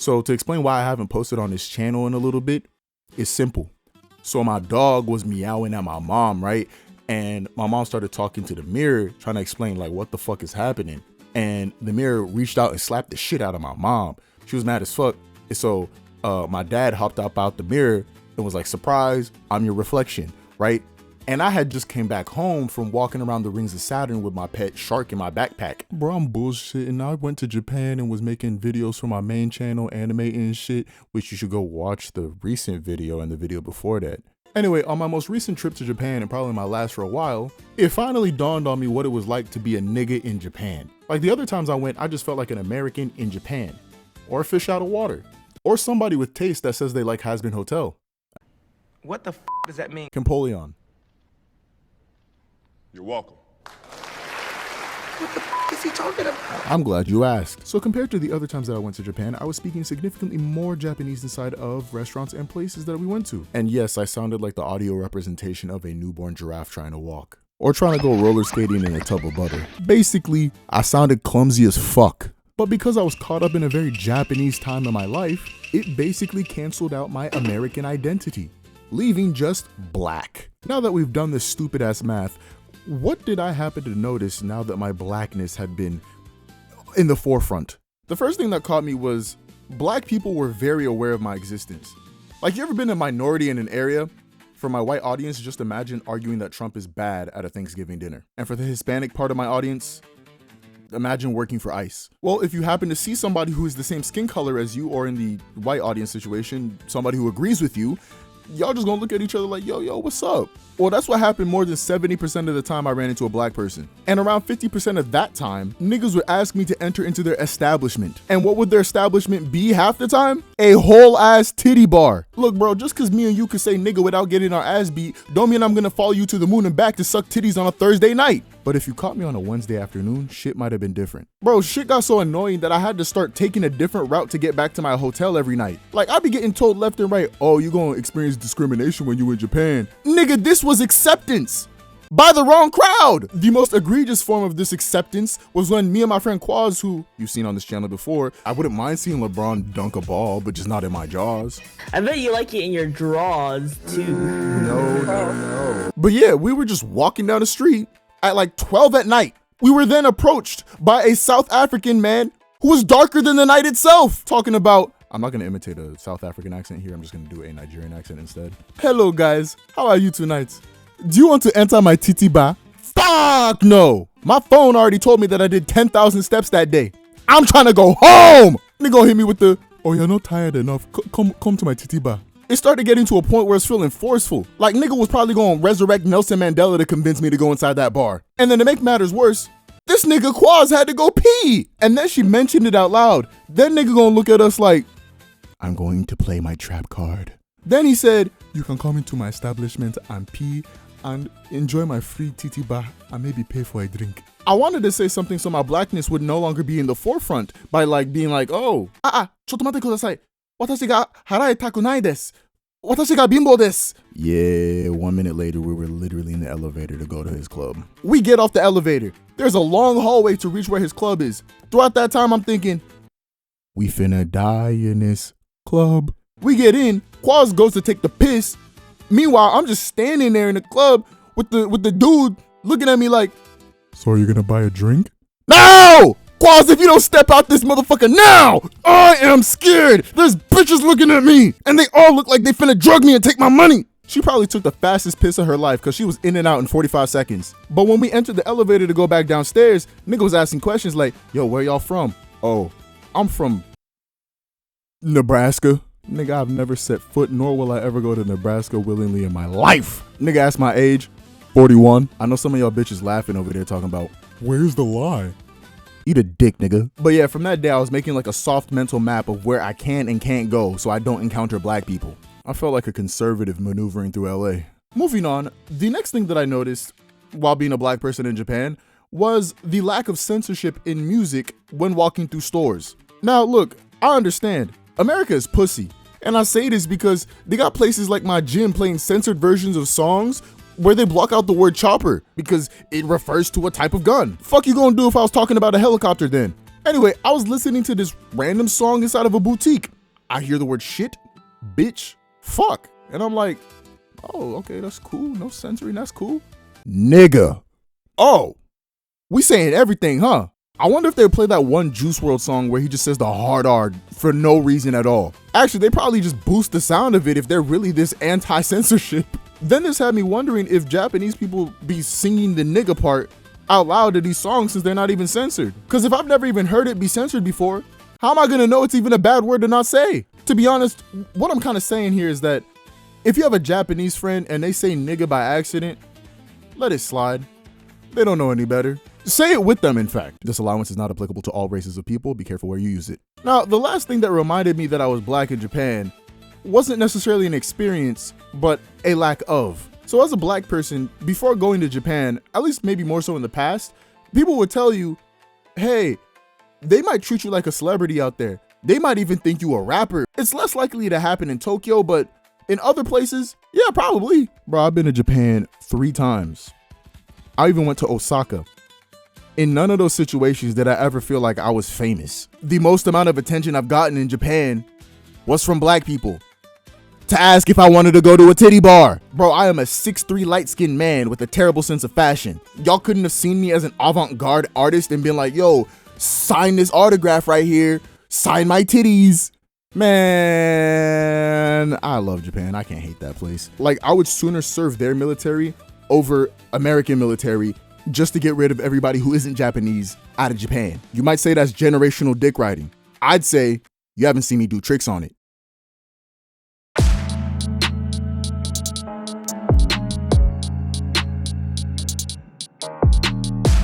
So to explain why I haven't posted on this channel in a little bit, it's simple. So my dog was meowing at my mom, right? And my mom started talking to the mirror, trying to explain like what the fuck is happening. And the mirror reached out and slapped the shit out of my mom. She was mad as fuck. And so my dad hopped up out the mirror and was like, surprise, I'm your reflection, right? And I had just came back home from walking around the rings of Saturn with my pet shark in my backpack. Bro, I'm bullshitting. I went to Japan and was making videos for my main channel, animating and shit, which you should go watch the recent video and the video before that. Anyway, on my most recent trip to Japan, and probably my last for a while, it finally dawned on me what it was like to be a nigga in Japan. Like the other times I went, I just felt like an American in Japan, or a fish out of water, or somebody with taste that says they like Has-Been Hotel. What the f does that mean? Campoleon. You're welcome. What the f is he talking about? I'm glad you asked. So compared to the other times that I went to Japan, I was speaking significantly more Japanese inside of restaurants and places that we went to. And yes, I sounded like the audio representation of a newborn giraffe trying to walk. Or trying to go roller skating in a tub of butter. Basically, I sounded clumsy as fuck. But because I was caught up in a very Japanese time in my life, it basically canceled out my American identity, leaving just black. Now that we've done this stupid ass math, what did I happen to notice now that my blackness had been in the forefront? The first thing that caught me was black people were very aware of my existence. Like, you ever been a minority in an area? For my white audience, just imagine arguing that Trump is bad at a Thanksgiving dinner. And for the Hispanic part of my audience, imagine working for ICE. Well, if you happen to see somebody who is the same skin color as you, or in the white audience situation, somebody who agrees with you, y'all just gonna look at each other like, yo, what's up? Well, that's what happened more than 70% of the time I ran into a black person. And around 50% of that time, niggas would ask me to enter into their establishment. And what would their establishment be half the time? A whole ass titty bar. Look, bro, just cause me and you could say nigga without getting our ass beat, don't mean I'm gonna follow you to the moon and back to suck titties on a Thursday night. But if you caught me on a Wednesday afternoon, shit might have been different. Bro, shit got so annoying that I had to start taking a different route to get back to my hotel every night. Like, I'd be getting told left and right, oh, you're gonna experience discrimination when you in Japan. Nigga, this was acceptance by the wrong crowd. The most egregious form of this acceptance was when me and my friend Quaz, who you've seen on this channel before, I wouldn't mind seeing LeBron dunk a ball, but just not in my jaws. I bet you like it in your drawers too. No. But yeah, we were just walking down the street at like 12 at night. We were then approached by a South African man who was darker than the night itself, talking about, I'm not gonna imitate a South African accent here, I'm just gonna do a Nigerian accent instead. Hello guys, how are you tonight? Do you want to enter my titty bar? Fuck no! My phone already told me that I did 10,000 steps that day. I'm trying to go home! Nigga gonna hit me with the, oh, you're not tired enough, come to my titty bar. It started getting to a point where it's feeling forceful. Like, nigga was probably gonna resurrect Nelson Mandela to convince me to go inside that bar. And then to make matters worse, this nigga Quaz had to go pee. And then she mentioned it out loud. Then nigga gonna look at us like, I'm going to play my trap card. Then he said, you can come into my establishment and pee and enjoy my free titty bar and maybe pay for a drink. I wanted to say something so my blackness would no longer be in the forefront by like being like, oh, chotto matte kudasai. Watashi ga haraetaku nai desu. Watashi ga bimbo desu. Yeah, 1 minute later, we were literally in the elevator to go to his club. We get off the elevator. There's a long hallway to reach where his club is. Throughout that time, I'm thinking, we finna die in this club. We get in, Quaz goes to take the piss. Meanwhile, I'm just standing there in the club with the dude looking at me like, so are you gonna buy a drink? No! Quaz, if you don't step out this motherfucker now, I am scared. There's bitches looking at me and they all look like they finna drug me and take my money. She probably took the fastest piss of her life because she was in and out in 45 seconds. But when we entered the elevator to go back downstairs, nigga was asking questions like, yo, where y'all from? Oh, I'm from Nebraska. Nigga, I've never set foot, nor will I ever go to Nebraska willingly in my life. Nigga asked my age, 41. I know some of y'all bitches laughing over there talking about, where's the lie? Eat a dick, nigga. But yeah, from that day, I was making like a soft mental map of where I can and can't go so I don't encounter black people. I felt like a conservative maneuvering through LA. Moving on, the next thing that I noticed while being a black person in Japan was the lack of censorship in music when walking through stores. Now, look, I understand. America is pussy. And I say this because they got places like my gym playing censored versions of songs where they block out the word chopper because it refers to a type of gun. Fuck you gonna do if I was talking about a helicopter then? Anyway, I was listening to this random song inside of a boutique. I hear the word shit, bitch, fuck. And I'm like, oh, okay, that's cool. No censoring, that's cool. Nigga. Oh, we saying everything, huh? I wonder if they play that one Juice WRLD song where he just says the hard R for no reason at all. Actually, they probably just boost the sound of it if they're really this anti-censorship. Then this had me wondering if Japanese people be singing the nigga part out loud to these songs since they're not even censored. Because if I've never even heard it be censored before, how am I gonna know it's even a bad word to not say? To be honest, what I'm kind of saying here is that if you have a Japanese friend and they say nigga by accident, let it slide. They don't know any better. Say it with them, in fact. This allowance is not applicable to all races of people. Be careful where you use it. Now, the last thing that reminded me that I was black in Japan wasn't necessarily an experience, but a lack of. So as a black person, before going to Japan, at least maybe more so in the past, people would tell you, hey, they might treat you like a celebrity out there. They might even think you a rapper. It's less likely to happen in Tokyo, but in other places, yeah, probably. Bro, I've been to Japan 3 times. I even went to Osaka. In none of those situations did I ever feel like I was famous. The most amount of attention I've gotten in Japan was from black people to ask if I wanted to go to a titty bar. Bro, I am a 6'3" light-skinned man with a terrible sense of fashion. Y'all couldn't have seen me as an avant-garde artist and been like, yo, sign this autograph right here. Sign my titties. Man, I love Japan. I can't hate that place. Like, I would sooner serve their military over American military just to get rid of everybody who isn't Japanese out of Japan. You might say that's generational dick riding. I'd say you haven't seen me do tricks on it.